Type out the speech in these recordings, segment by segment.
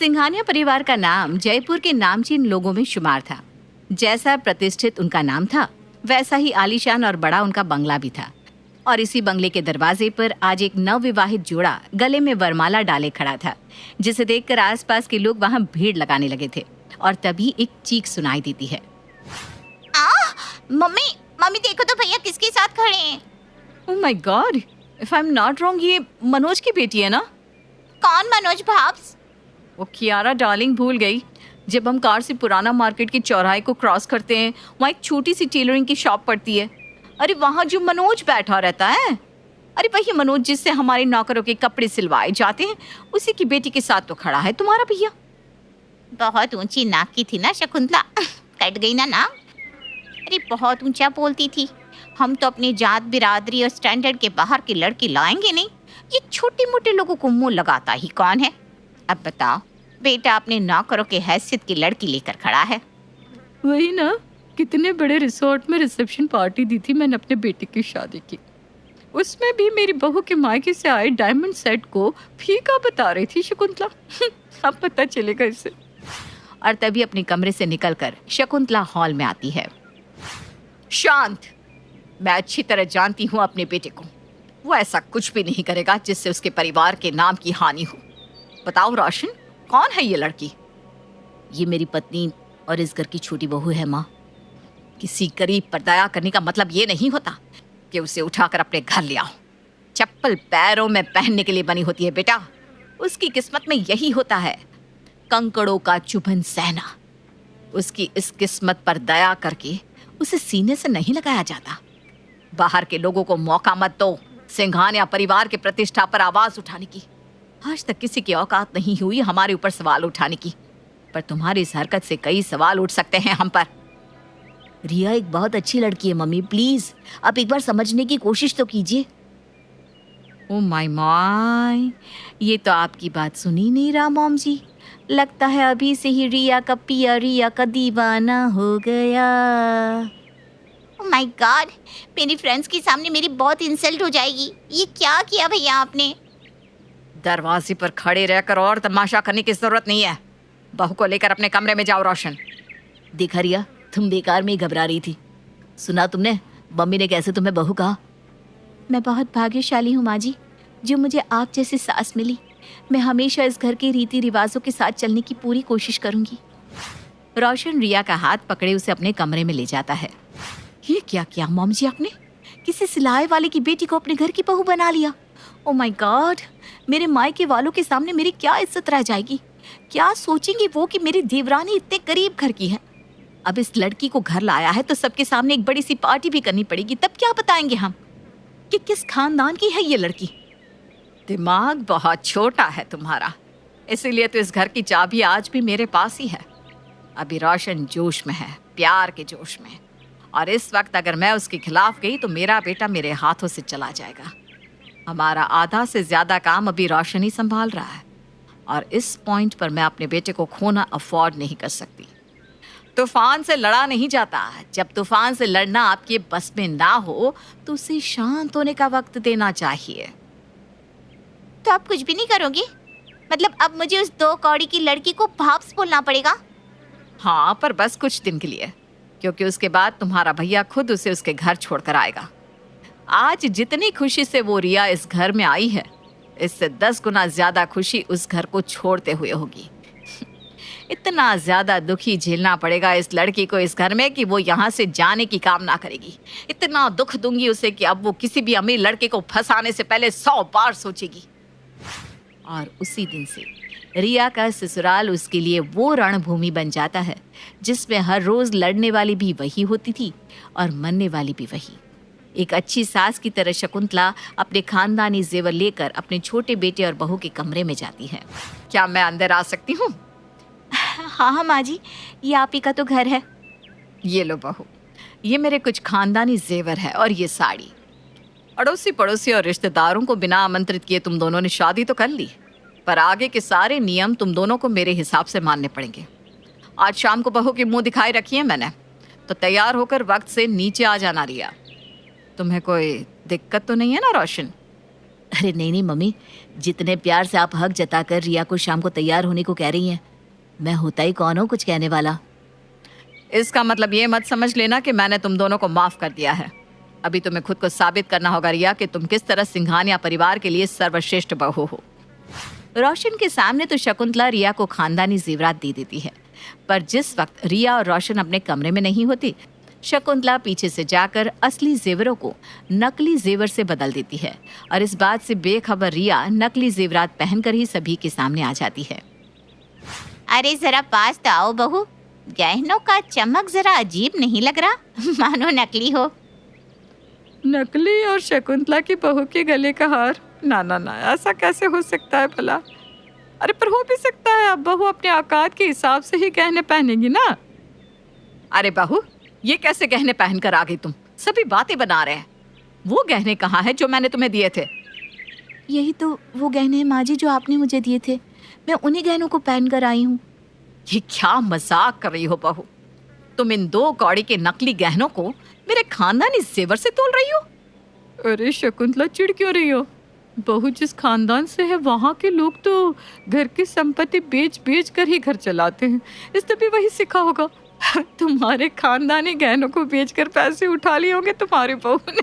सिंघानिया परिवार का नाम जयपुर के नामचीन लोगों में शुमार था। जैसा प्रतिष्ठित उनका नाम था, वैसा ही आलीशान और बड़ा उनका बंगला भी था। और इसी बंगले के दरवाजे पर आज एक नवविवाहित जोड़ा गले में वरमाला डाले खड़ा था, जिसे देखकर आसपास के लोग वहां भीड़ लगाने लगे थे। और तभी एक चीख सुनाई देती है। मम्मी मम्मी देखो तो भैया किसके साथ खड़े हैं। Oh my God, if I am not wrong, ये मनोज की बेटी है ना? कौन मनोज भाब्स? वो कियारा डार्लिंग, भूल गई। जब हम कार से पुराना मार्केट के चौराहे को क्रॉस करते हैं, वहाँ एक छोटी सी टेलरिंग की शॉप पड़ती है। अरे वहाँ जो मनोज बैठा रहता है, अरे वही मनोज जिससे हमारे नौकरों के कपड़े सिलवाए जाते हैं, उसी की बेटी के साथ तो खड़ा है तुम्हारा भैया। बहुत ऊंची नाक की थी ना शकुंतला, कट गई ना नाक। अरे बहुत ऊंचा बोलती थी। हम तो अपनी जात बिरादरी और स्टैंडर्ड के बाहर की लड़की लाएंगे नहीं। ये छोटे मोटे लोगों को मुंह लगाता ही कौन है? अब बताओ, बेटा अपने नौकरों के हैसियत की लड़की लेकर खड़ा है। वही ना, कितने बड़े रिसोर्ट में रिसेप्शन पार्टी दी थी मैंने अपने बेटे की शादी की। उसमें भी मेरी बहू के मायके से आए डायमंड सेट को फीका बता रही थी शकुंतला। अब पता चलेगा इसे। और तभी अपने कमरे से निकलकर शकुंतला हॉल में आती है। शांत, मैं अच्छी तरह जानती हूँ अपने बेटे को। वो ऐसा कुछ भी नहीं करेगा जिससे उसके परिवार के नाम की हानि हो। बताओ रोशन, कौन है ये लड़की? ये मेरी पत्नी और इस घर की छोटी बहू है माँ। किसी गरीब पर दया करने का मतलब ये नहीं होता कि उसे उठाकर अपने घर ले आओ। चप्पल पैरों में पहनने के लिए बनी होती है बेटा। उसकी किस्मत में यही होता है, कंकड़ों का चुभन सहना। उसकी इस किस्मत पर दया करके उसे सीने से नहीं लगाया जाता। बाहर के लोगों को मौका मत दो सिंघानिया परिवार के प्रतिष्ठा पर आवाज उठाने की। आज तक किसी की औकात नहीं हुई हमारे ऊपर सवाल उठाने की, पर तुम्हारी इस हरकत से कई सवाल उठ सकते हैं हम पर। रिया एक बहुत अच्छी लड़की है मम्मी, प्लीज आप एक बार समझने की कोशिश तो कीजिए। ओ माय माय, ये तो आपकी बात सुनी नहीं रहा मॉम जी। लगता है अभी से ही रिया का पिया रिया का दीवाना हो गया। ओह माय गॉड, मेरी फ्रेंड्स के सामने मेरी बहुत इंसल्ट हो जाएगी। ये क्या किया भैया आपने? दरवाजे पर खड़े रहकर और तमाशा करने की जरूरत नहीं है। बहू को लेकर अपने कमरे में जाओ रोशन। देखा रिया, तुम बेकार में ही घबरा रही थी। सुना तुमने मम्मी ने कैसे तुम्हें बहू कहा? मैं बहुत भाग्यशाली हूँ माँ जी, जो मुझे आप जैसी सास मिली। मैं हमेशा इस घर के रीति रिवाजों के साथ चलने की पूरी कोशिश करूंगी। रोशन रिया का हाथ पकड़े उसे अपने कमरे में ले जाता है। ये क्या किया मॉम जी आपने? किसी सिलाई वाले की बेटी को अपने घर की बहू बना लिया। ओ माय गॉड, मेरे मायके वालों के सामने मेरी क्या इज्जत रह जाएगी? क्या सोचेंगे वो कि मेरी देवरानी इतने गरीब घर की है? अब इस लड़की को घर लाया है तो सबके सामने एक बड़ी सी पार्टी भी करनी पड़ेगी। तब क्या बताएंगे हम कि किस खानदान की है ये लड़की? दिमाग बहुत छोटा है तुम्हारा, इसीलिए तो इस घर की चाबी आज भी मेरे पास ही है। अभी रोशन जोश में है, प्यार के जोश में, और इस वक्त अगर मैं उसके खिलाफ गई तो मेरा बेटा मेरे हाथों से चला जाएगा। हमारा आधा से ज्यादा काम अभी रोशन ही संभाल रहा है, और इस पॉइंट पर मैं अपने बेटे को खोना अफोर्ड नहीं कर सकती। तूफान से लड़ा नहीं जाता। जब तूफान से लड़ना आपके बस में ना हो तो उसे शांत होने का वक्त देना चाहिए। तो आप कुछ भी नहीं करोगे? मतलब अब मुझे उस 2 कौड़ी की लड़की को भाप्स बोलना पड़ेगा? हाँ, पर बस कुछ दिन के लिए, क्योंकि उसके बाद तुम्हारा भैया खुद उसे उसके घर छोड़कर आएगा। आज जितनी खुशी से वो रिया इस घर में आई है, इससे 10 गुना ज्यादा खुशी उस घर को छोड़ते हुए होगी। इतना ज्यादा दुखी झेलना पड़ेगा इस लड़की को इस घर में कि वो यहाँ से जाने की कामना करेगी। इतना दुख दूंगी उसे कि अब वो किसी भी अमीर लड़के को फंसाने से पहले 100 बार सोचेगी। और उसी दिन से रिया का ससुराल उसके लिए वो रणभूमि बन जाता है जिसमें हर रोज लड़ने वाली भी वही होती थी और मरने वाली भी वही। एक अच्छी सास की तरह शकुंतला अपने खानदानी जेवर लेकर अपने छोटे बेटे और बहू के कमरे में जाती है। क्या मैं अंदर आ सकती हूँ? हाँ हाँ माँ जी, ये आप ही का तो घर है। ये लो बहू, ये मेरे कुछ खानदानी जेवर है और ये साड़ी। अड़ोसी पड़ोसी और रिश्तेदारों को बिना आमंत्रित किए तुम दोनों ने शादी तो कर ली, पर आगे के सारे नियम तुम दोनों को मेरे हिसाब से मानने पड़ेंगे। आज शाम को बहू की मुंह दिखाई रखी है मैंने, तो तैयार होकर वक्त से नीचे आ जाना रिया। तुम्हें कोई दिक्कत तो नहीं है ना रोशन? अरे नहीं नहीं मम्मी, जितने प्यार से आप हक जताकर रिया को शाम को तैयार होने को कह रही हैं, मैं होता ही कौन हूँ कुछ कहने वाला। इसका मतलब ये मत समझ लेना कि मैंने तुम दोनों को माफ कर दिया है। अभी तुम्हें खुद को साबित करना होगा रिया कि तुम किस तरह सिंघानिया परिवार के लिए सर्वश्रेष्ठ बहू हो। रोशन के सामने तो शकुंतला रिया को खानदानी जेवरात दे देती है, पर जिस वक्त रिया और रोशन अपने कमरे में नहीं होती, शकुंतला पीछे से जाकर असली जेवरों को नकली जेवर से बदल देती है और इस बात से बेखबर रिया नकली जेवरात पहनकर ही सभी के सामने आ जाती है। अरे जरा पास तो आओ बहू, गहनों का चमक जरा अजीब नहीं लग रहा, मानो नकली हो। नकली और शकुंतला की बहू के गले का हार? ना ना ना, ऐसा कैसे हो सकता है भला? अरे पर हो भी सकता है, अब बहू अपने औकात के हिसाब से ही गहने पहनेगी ना। अरे बहू, ये कैसे गहने पहन कर आ गई तुम? सभी बातें बना रहे हैं। वो गहने कहाँ हैं जो मैंने तुम्हें दिए थे? यही तो वो गहने हैं माँ जी जो आपने मुझे दिए थे, मैं उन्हीं गहनों को पहन कर आई हूँ। ये क्या मजाक कर रही हो बहू? तुम इन 2 कौड़ी के नकली गहनों को मेरे खानदानी जेवर से तोल रही हो? अरे शकुंतला, चिढ़ क्यों रही हो? बहू जिस खानदान से है वहाँ के लोग तो घर की संपत्ति बेच बेच कर ही घर चलाते हैं, इसने भी वही सीखा होगा। तुम्हारे खानदानी गहनों को बेचकर पैसे उठा लिए होंगे तुम्हारी बहू ने।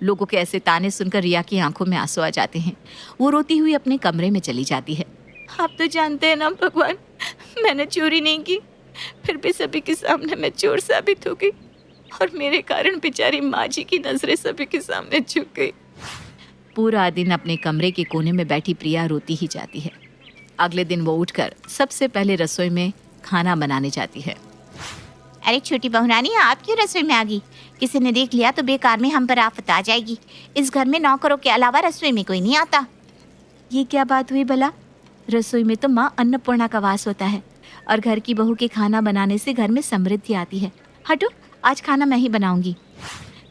लोगों के ऐसे ताने सुनकर रिया की आंखों में आंसू आ जाते हैं। वो रोती हुई अपने कमरे में चली जाती है। आप तो जानते हैं ना भगवान, मैंने चोरी नहीं की, फिर भी सभी के सामने मैं चोर साबित हो गई और मेरे कारण बेचारी माँ जी की नजरें सभी के सामने झुक गई। पूरा दिन अपने कमरे के कोने में बैठी प्रिया रोती ही जाती है। अगले दिन वो उठकर सबसे पहले रसोई में खाना बनाने जाती है। अरे छोटी बहू रानी, आप क्यों रसोई में आ गई? किसी ने देख लिया तो बेकार में हम पर आफत आ जाएगी। इस घर में नौकरों के अलावा रसोई में कोई नहीं आता। ये क्या बात हुई भला? रसोई में तो माँ अन्नपूर्णा का वास होता है और घर की बहू के खाना बनाने से घर में समृद्धि आती है। हटो, आज खाना मैं ही बनाऊंगी।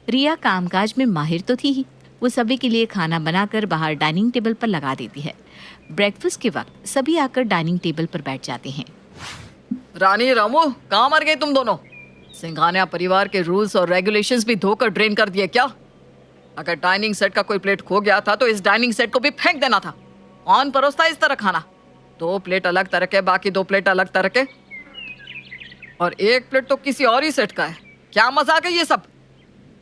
रिया कामकाज में माहिर तो थी ही। वो सभी के लिए खाना बनाकर बाहर डाइनिंग टेबल पर लगा देती है। ब्रेकफास्ट के वक्त सभी आकर डाइनिंग टेबल पर बैठ जाते हैं। रानी रामू, कहाँ मर गए तुम दोनों? सिंघानिया परिवार के रूल्स और रेगुलेशंस भी धोकर ड्रेन कर दिए क्या? अगर डाइनिंग सेट का कोई प्लेट खो गया था तो इस डाइनिंग सेट को भी फेंक देना था। कौन परोसता इस तरह खाना? 2 प्लेट अलग तरह के, बाकी 2 प्लेट अलग तरह के, और 1 प्लेट तो किसी और ही सेट का है। क्या मजाक है ये सब?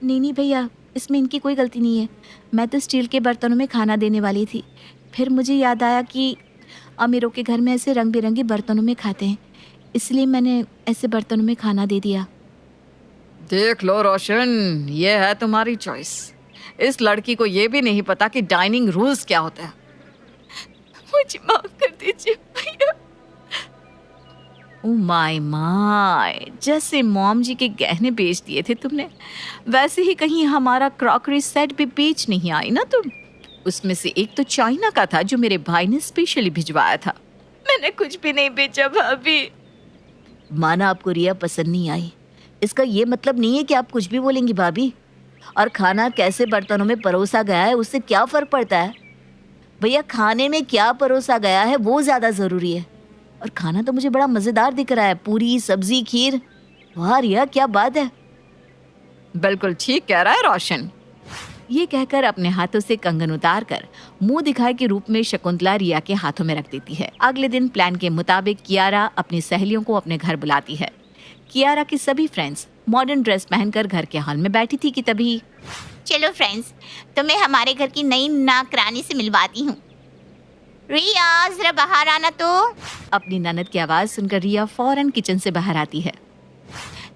नहीं भैया, इसमें इनकी कोई गलती नहीं है। मैं तो स्टील के बर्तनों में खाना देने वाली थी, फिर मुझे याद आया कि अमीरों के घर में ऐसे रंग बिरंगे बर्तनों में खाते हैं, इसलिए मैंने ऐसे बर्तनों में खाना दे दिया। देख लो रोशन, ये है तुम्हारी चॉइस। इस लड़की को ये भी नहीं पता कि डाइनिंग रूल्स क्या होता है। मुझे माफ कर दीजिए भैया। ओ माय माय, जैसे मॉम जी के गहने बेच दिए थे तुमने, वैसे ही कहीं हमारा क्रॉकरी सेट भी बेच नहीं आई ना तुम? उसमें से एक तो चाइना का था जो मेरे भाई ने स्पेशली भिजवाया था। मैंने कुछ भी नहीं बेचा भाभी। माना आपको रिया पसंद नहीं आई, इसका ये मतलब नहीं है कि आप कुछ भी बोलेंगी भाभी। और खाना कैसे बर्तनों में परोसा गया है उससे क्या फर्क पड़ता है भैया? खाने में क्या परोसा गया है वो ज्यादा जरूरी है। और खाना तो मुझे बड़ा मजेदार दिख रहा है, पूरी सब्जी खीर। वाह रिया, क्या बात है। बिल्कुल ठीक कह रहा है रोशन। ये कहकर अपने हाथों से कंगन उतार कर मुंह दिखाए के रूप में शकुंतला रिया के हाथों में रख देती है। अगले दिन प्लान के मुताबिक कियारा अपनी सहेलियों को अपने घर बुलाती है। कियारा की सभी फ्रेंड्स मॉडर्न ड्रेस पहनकर घर के हॉल में बैठी थी कि तभी, चलो फ्रेंड्स, तुम्हें हमारे घर की नई नौकरानी से मिलवाती हूँ। रिया, जरा बाहर आना तो। अपनी ननद की आवाज सुनकर रिया फौरन किचन से बाहर आती है।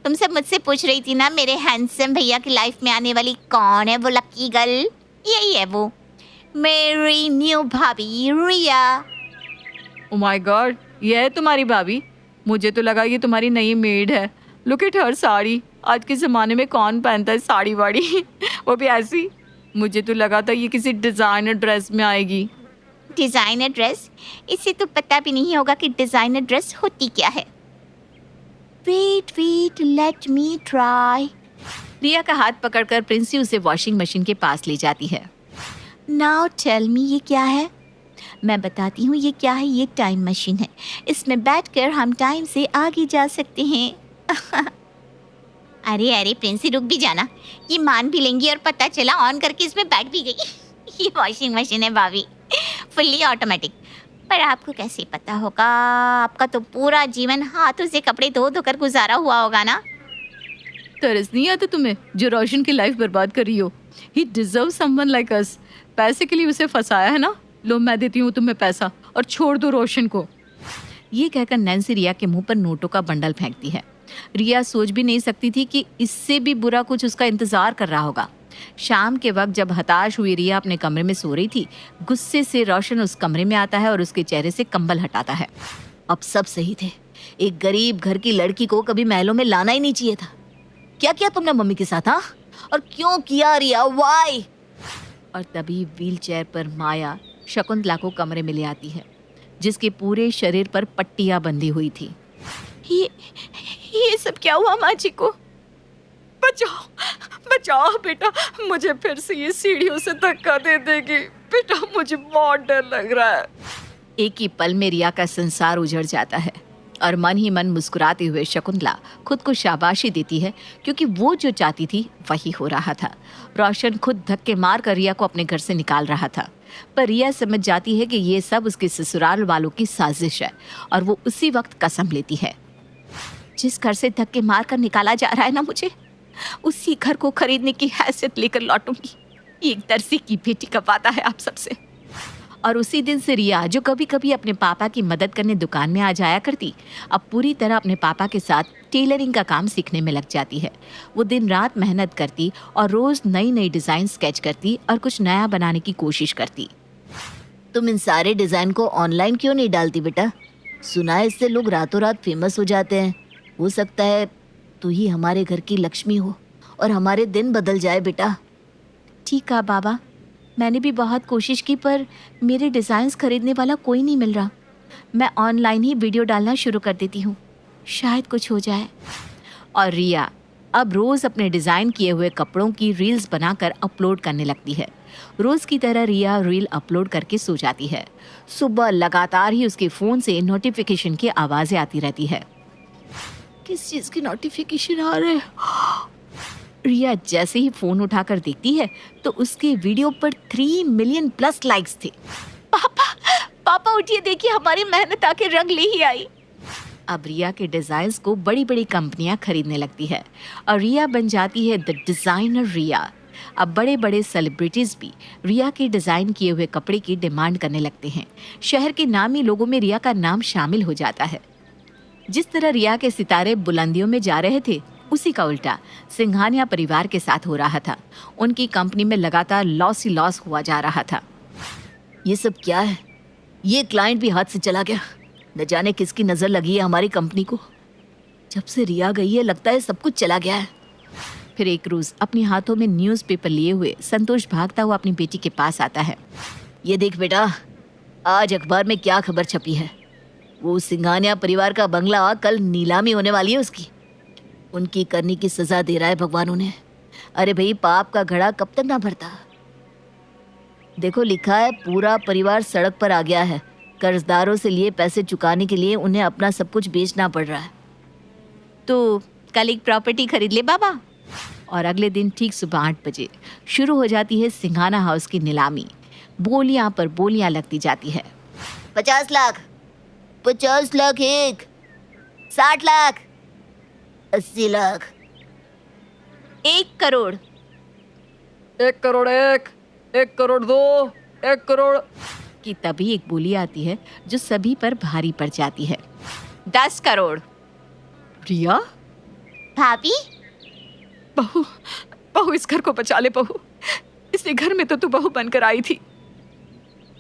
तुम सब मुझसे पूछ रही थी ना मेरे हैंडसम भैया की लाइफ में आने वाली कौन है वो लकी गर्ल? यही है वो, मेरी न्यू भाभी रिया। ओह माय गॉड, ये है तुम्हारी भाभी? मुझे तो लगा ये तुम्हारी नई मेड है। Look at her sari. आज के ज़माने में कौन पहनता है साड़ी वाड़ी, वो भी ऐसी? मुझे तो लगा था ये किसी डिज़ाइनर ड्रेस में आएगी। Designer dress? इसे तो पता भी नहीं होगा कि डिज़ाइनर ड्रेस होती क्या है। Wait let me try. Riya का हाथ पकड़कर प्रिंसी उसे वॉशिंग मशीन के पास ले जाती है। नाउ टेल मी, ये क्या है? मैं बताती हूँ ये क्या है। ये टाइम मशीन है, इसमें बैठकर हम टाइम से आगे जा सकते हैं। अरे अरे प्रिंसी रुक भी जाना, ये मान भी लेंगी और पता चला ऑन करके इसमें बैठ भी गई। ये वॉशिंग मशीन है भाभी, फुल्ली ऑटोमेटिक। पर आपको कैसे पता होगा, आपका तो पूरा जीवन हाथों से कपड़े धो धोकर गुजारा हुआ होगा ना। तरस नहीं आता तुम्हें जो रोशन की लाइफ बर्बाद कर रही हो? He deserve someone like us. पैसे के लिए उसे फंसाया है ना? लो मैं देती हूँ तुम्हें पैसा और छोड़ दो रोशन को। ये कहकर नैन्सी रिया के मुंह पर नोटों का बंडल फेंकती है। रिया सोच भी नहीं सकती थी कि इससे भी बुरा कुछ उसका इंतजार कर रहा होगा। शाम के वक्त जब हताश हुई रिया अपने कमरे में सो रही थी, गुस्से से रोशन उस कमरे में आता है और उसके चेहरे से कंबल हटाता है। अब सब सही थे, एक गरीब घर की लड़की को कभी महलों में लाना ही नहीं चाहिए था। क्या किया तुमने मम्मी के साथ, हाँ? और क्यों किया रिया, वाई? और तभी व्हीलचेयर पर माया शकुंतला को कमरे में ले आती है, जिसके पूरे शरीर पर पट्टियां बंधी हुई थी। ये सब क्या हुआ माँ जी को? बचाओ बचाओ बेटा, मुझे फिर से ये सीढ़ियों से धक्का दे देगी बेटा, मुझे बहुत डर लग रहा है। एक ही पल में रिया का संसार उजड़ जाता है और मन ही मन मुस्कुराते हुए शकुंतला खुद को शाबाशी देती है, क्योंकि वो जो चाहती थी वही हो रहा था। रोशन खुद धक्के मार कर रिया को अपने घर से निकाल रहा था, पर रिया समझ जाती है कि ये सब उसके ससुराल वालों की साजिश है और वो उसी वक्त कसम लेती है, जिस घर से धक्के मार कर निकाला जा रहा है ना मुझे, उसी घर को खरीदने की हैसियत लेकर लौटूंगी। ये एक दर्जी की बेटी का वादा है आप सबसे। और उसी दिन से रिया, जो कभी कभी अपने पापा की मदद करने दुकान में आ जाया करती, अब पूरी तरह अपने पापा के साथ टेलरिंग का काम सीखने में लग जाती है। वो दिन रात मेहनत करती और रोज नई नई डिजाइन स्केच करती और कुछ नया बनाने की कोशिश करती। तुम इन सारे डिजाइन को ऑनलाइन क्यों नहीं डालती बेटा? सुना है इससे लोग रातों रात फेमस हो जाते हैं। हो सकता है तू ही हमारे घर की लक्ष्मी हो और हमारे दिन बदल जाए बेटा। ठीक है बाबा, मैंने भी बहुत कोशिश की पर मेरे डिज़ाइंस खरीदने वाला कोई नहीं मिल रहा। मैं ऑनलाइन ही वीडियो डालना शुरू कर देती हूँ, शायद कुछ हो जाए। और रिया अब रोज़ अपने डिज़ाइन किए हुए कपड़ों की रील्स बनाकर अपलोड करने लगती है। रोज़ की तरह रिया रील अपलोड करके सो जाती है। सुबह लगातार ही उसके फ़ोन से नोटिफिकेशन की आवाज़ें आती रहती है। किस चीज़ की नोटिफिकेशन आ रहे हैं? रिया जैसे ही फोन उठाकर देखती है तो उसके वीडियो पर 3 मिलियन प्लस लाइक्स थे। पापा उठिए, देखिए हमारी मेहनत आके रंग ले ही आई। अब रिया के डिजाइन्स को बड़ी बड़ी कंपनियां खरीदने लगती है और रिया बन जाती है द डिजाइनर रिया। अब बड़े बड़े सेलिब्रिटीज भी रिया के डिजाइन किए हुए कपड़े की डिमांड करने लगते हैं। शहर के नामी लोगों में रिया का नाम शामिल हो जाता है। जिस तरह रिया के सितारे बुलंदियों में जा रहे थे, उसी का उल्टा सिंघानिया परिवार के साथ हो रहा था। उनकी कंपनी में लगातार लॉस ही लॉस हुआ जा रहा था। ये सब क्या है? ये क्लाइंट भी हाथ से चला गया। न जाने किसकी नजर लगी है हमारी कंपनी को। जब से रिया गई है लगता है सब कुछ चला गया है। फिर एक रोज अपने हाथों में न्यूज़पेपर लिए हुए संतोष भागता हुआ अपनी बेटी के पास आता है। ये देख बेटा, आज अखबार में क्या खबर छपी है। वो सिंघानिया परिवार का बंगला कल नीलामी होने वाली है उसकी। उनकी करनी की सजा दे रहा है भगवान उन्हें। अरे भाई, पाप का घड़ा कब तक ना भरता। देखो लिखा है, पूरा परिवार सड़क पर आ गया है। कर्जदारों से लिए पैसे चुकाने के लिए उन्हें अपना सब कुछ बेचना पड़ रहा है। तो कल एक प्रॉपर्टी खरीद ले बाबा। और अगले दिन ठीक सुबह 8 बजे शुरू हो जाती है सिंघाना हाउस की नीलामी। बोलियां पर बोलियां लगती जाती है। 50 लाख, 50 लाख एक, 60 लाख, 80 लाख, 1 करोड़, 1 करोड़ 1, 1 करोड़ 2, 1 करोड़ की तभी एक बोली आती है जो सभी पर भारी पड़ जाती है। 10 करोड़। रिया, भाभी बहू बहू इस घर को बचा ले बहू। इसी घर में तो तू बहू बनकर आई थी।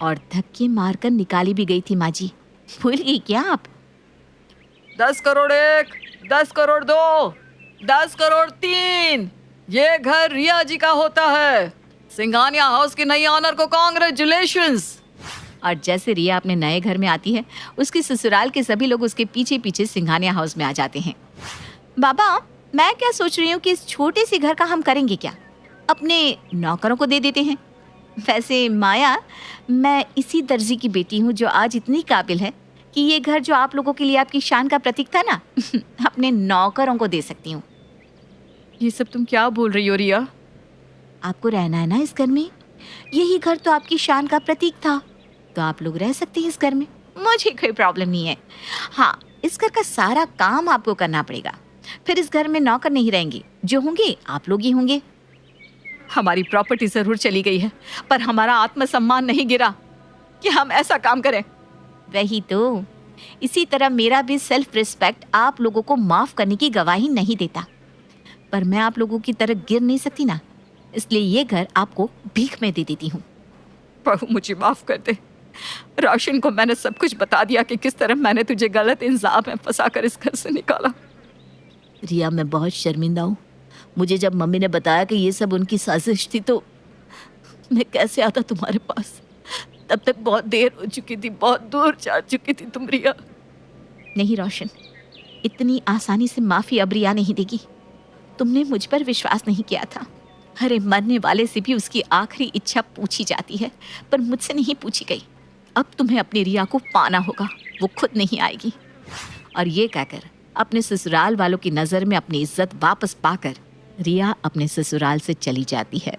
और धक्के मारकर निकाली भी गई थी माँ जी, भूल गई क्या आप? 10 करोड़ 1, 10 करोड़ 2, 10 करोड़ 3। ये घर रिया जी का होता है। सिंघानिया हाउस की नई ऑनर को कांग्रेचुलेशंस। और जैसे रिया अपने नए घर में आती है, उसके ससुराल के सभी लोग उसके पीछे पीछे सिंघानिया हाउस में आ जाते हैं। बाबा, मैं क्या सोच रही हूँ कि इस छोटे से घर का हम करेंगे क्या? अपने नौकरों को दे देते हैं। वैसे माया, मैं इसी दर्जी की बेटी हूँ जो आज इतनी काबिल है कि ये घर जो आप लोगों के लिए आपकी शान का प्रतीक था ना, अपने नौकरों को दे सकती हूँ। ये सब तुम क्या बोल रही हो रिया? आपको रहना है ना इस घर में, यही घर तो आपकी शान का प्रतीक था, तो आप लोग रह सकते हैं इस घर में, मुझे कोई प्रॉब्लम नहीं है। हाँ, इस घर का सारा काम आपको करना पड़ेगा, फिर इस घर में नौकर नहीं रहेंगे, जो होंगे आप लोग ही होंगे। हमारी प्रॉपर्टी जरूर चली गई है, पर हमारा आत्मसम्मान नहीं गिरा कि हम ऐसा काम करें। वही तो, इसी तरह मेरा भी सेल्फ रिस्पेक्ट आप लोगों को माफ करने की गवाही नहीं देता, पर मैं आप लोगों की तरह गिर नहीं सकती ना, इसलिए ये घर आपको भीख में दे देती हूँ। बहू मुझे माफ कर दे। रोशन को मैंने सब कुछ बता दिया कि किस तरह मैंने तुझे गलत इल्जाम में फंसाकर इस घर से निकाला। रिया, मैं बहुत शर्मिंदा हूँ। मुझे जब मम्मी ने बताया कि ये सब उनकी साजिश थी तो मैं कैसे आता तुम्हारे पास। तब तक बहुत देर हो चुकी थी, बहुत दूर जा चुकी थी तुम रिया। नहीं रोशन, इतनी आसानी से माफी अब रिया नहीं देगी। तुमने मुझ पर विश्वास नहीं किया था। अरे मरने वाले से भी उसकी आखिरी इच्छा पूछी जाती है, पर मुझसे नहीं पूछी गई। अब तुम्हें अपनी रिया को पाना होगा, वो खुद नहीं आएगी। और ये कहकर अपने ससुराल वालों की नज़र में अपनी इज्जत वापस पाकर रिया अपने ससुराल से चली जाती है।